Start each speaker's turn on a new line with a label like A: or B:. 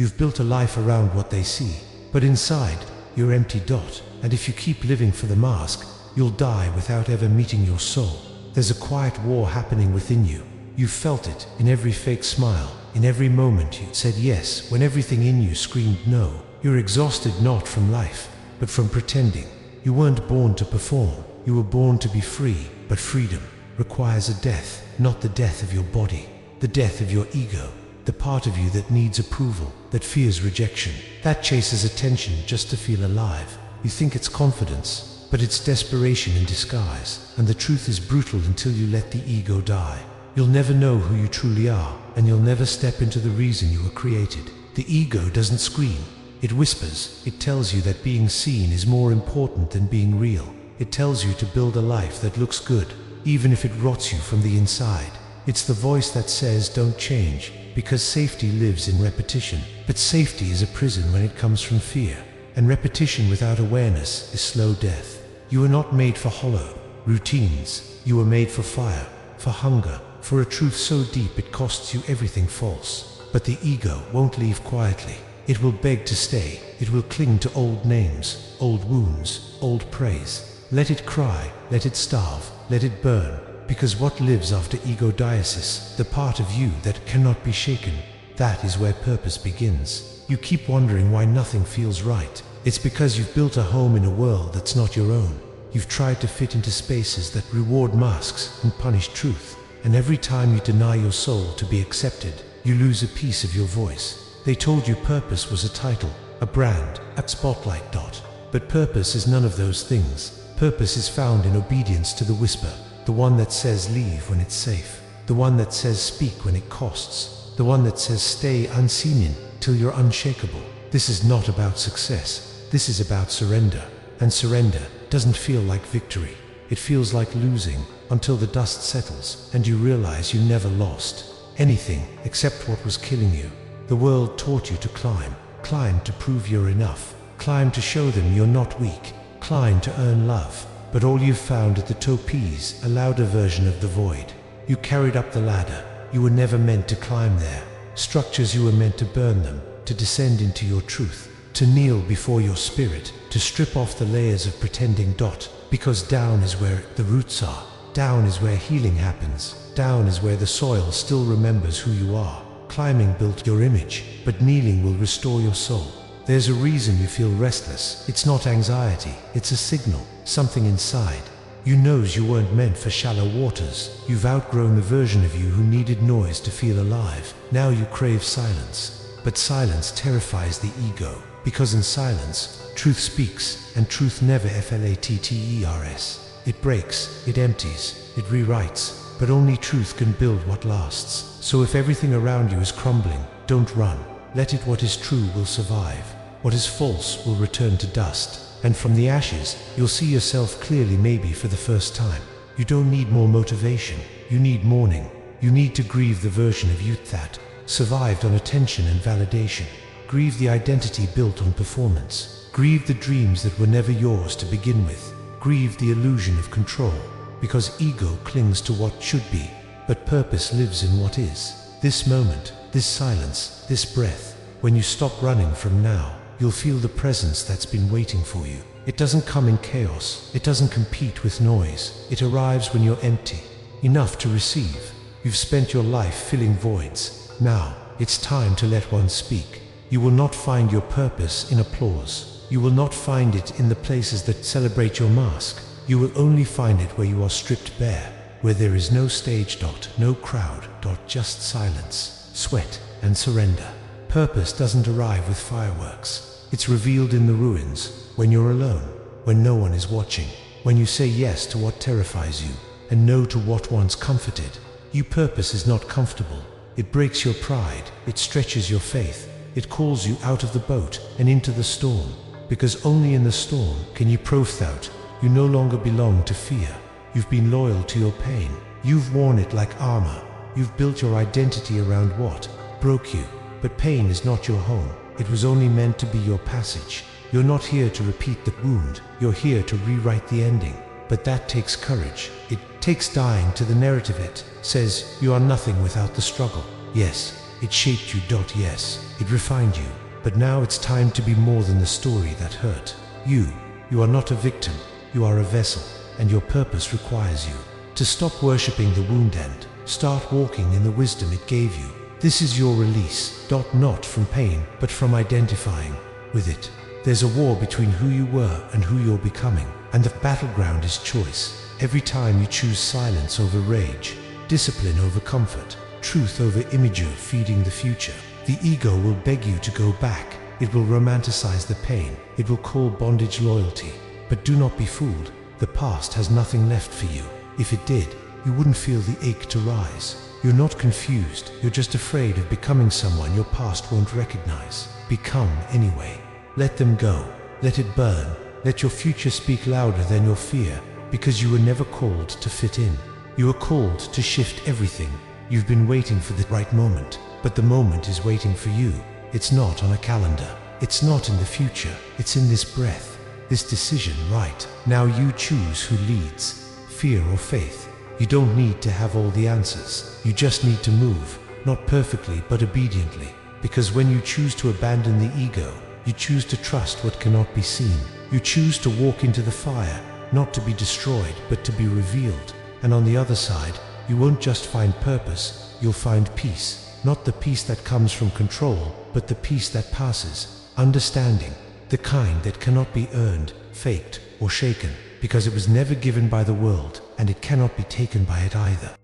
A: You've built a life around what they see, but inside, you're empty. And if you keep living for the mask, you'll die without ever meeting your soul. There's a quiet war happening within you. You felt it in every fake smile, in every moment you said yes when everything in you screamed no. You're exhausted not from life, but from pretending. You weren't born to perform, you were born to be free, but freedom requires a death, not the death of your body, the death of your ego, the part of you that needs approval, that fears rejection, that chases attention just to feel alive. You think it's confidence, but it's desperation in disguise, and the truth is brutal until you let the ego die. You'll never know who you truly are, and you'll never step into the reason you were created. The ego doesn't scream. It whispers. It tells you that being seen is more important than being real. It tells you to build a life that looks good, even if it rots you from the inside. It's the voice that says don't change, because safety lives in repetition. But safety is a prison when it comes from fear, and repetition without awareness is slow death. You were not made for hollow routines. You were made for fire, for hunger, for a truth so deep it costs you everything false. But the ego won't leave quietly. It will beg to stay. It will cling to old names, old wounds, old praise. Let it cry, let it starve, let it burn, because what lives after ego diasis, the part of you that cannot be shaken, that is where purpose begins. You keep wondering why nothing feels right. It's because you've built a home in a world that's not your own. You've tried to fit into spaces that reward masks and punish truth. And every time you deny your soul to be accepted, you lose a piece of your voice. They told you purpose was a title, a brand, a spotlight. But purpose is none of those things. Purpose is found in obedience to the whisper, the one that says leave when it's safe, the one that says speak when it costs, the one that says stay unseen till you're unshakable. This is not about success. This is about surrender. And surrender doesn't feel like victory. It feels like losing until the dust settles and you realize you never lost anything except what was killing you. The world taught you to climb to prove you're enough, climb to show them you're not weak, climb to earn love. But all you found at the top is a louder version of the void. You carried up the ladder. You were never meant to climb there. Structures, you were meant to burn them, to descend into your truth, to kneel before your spirit, to strip off the layers of pretending. Because down is where the roots are. Down is where healing happens. Down is where the soil still remembers who you are. Climbing built your image, but kneeling will restore your soul. There's a reason you feel restless. It's not anxiety, it's a signal, something inside. You knows you weren't meant for shallow waters. You've outgrown the version of you who needed noise to feel alive. Now you crave silence. But silence terrifies the ego, because in silence, truth speaks, and truth never flatters. It breaks, it empties, it rewrites. But only truth can build what lasts. So if everything around you is crumbling, don't run. Let it. What is true will survive. What is false will return to dust. And from the ashes, you'll see yourself clearly, maybe for the first time. You don't need more motivation. You need mourning. You need to grieve the version of you that survived on attention and validation. Grieve the identity built on performance. Grieve the dreams that were never yours to begin with. Grieve the illusion of control. Because ego clings to what should be, but purpose lives in what is. This moment, this silence, this breath. When you stop running from now, you'll feel the presence that's been waiting for you. It doesn't come in chaos. It doesn't compete with noise. It arrives when you're empty, enough to receive. You've spent your life filling voids. Now, it's time to let one speak. You will not find your purpose in applause. You will not find it in the places that celebrate your mask. You will only find it where you are stripped bare, where there is no stage. No crowd. Just silence, sweat, and surrender. Purpose doesn't arrive with fireworks. It's revealed in the ruins, when you're alone, when no one is watching, when you say yes to what terrifies you, and no to what once comforted. Your purpose is not comfortable. It breaks your pride. It stretches your faith. It calls you out of the boat and into the storm, because only in the storm can you prove out. You no longer belong to fear. You've been loyal to your pain. You've worn it like armor. You've built your identity around what broke you. But pain is not your home. It was only meant to be your passage. You're not here to repeat the wound. You're here to rewrite the ending. But that takes courage. It takes dying to the narrative. It says you are nothing without the struggle. Yes, It shaped you. Yes, it refined you. But now it's time to be more than the story that hurt. You are not a victim. You are a vessel, and your purpose requires you to stop worshipping the wound and start walking in the wisdom it gave you. This is your release. Not from pain, but from identifying with it. There's a war between who you were and who you're becoming, and the battleground is choice. Every time you choose silence over rage, discipline over comfort, truth over imagery feeding the future, the ego will beg you to go back. It will romanticize the pain. It will call bondage loyalty. But do not be fooled. The past has nothing left for you. If it did, you wouldn't feel the ache to rise. You're not confused. You're just afraid of becoming someone your past won't recognize. Become anyway. Let them go. Let it burn. Let your future speak louder than your fear, because you were never called to fit in. You were called to shift everything. You've been waiting for the right moment, but the moment is waiting for you. It's not on a calendar. It's not in the future. It's in this breath, this decision right now. You choose who leads, fear or faith. You don't need to have all the answers. You just need to move, not perfectly but obediently. Because when you choose to abandon the ego, you choose to trust what cannot be seen. You choose to walk into the fire, not to be destroyed, but to be revealed. And on the other side, you won't just find purpose, you'll find peace. Not the peace that comes from control, but the peace that passes. Understanding, the kind that cannot be earned, faked, or shaken, because it was never given by the world, and it cannot be taken by it either.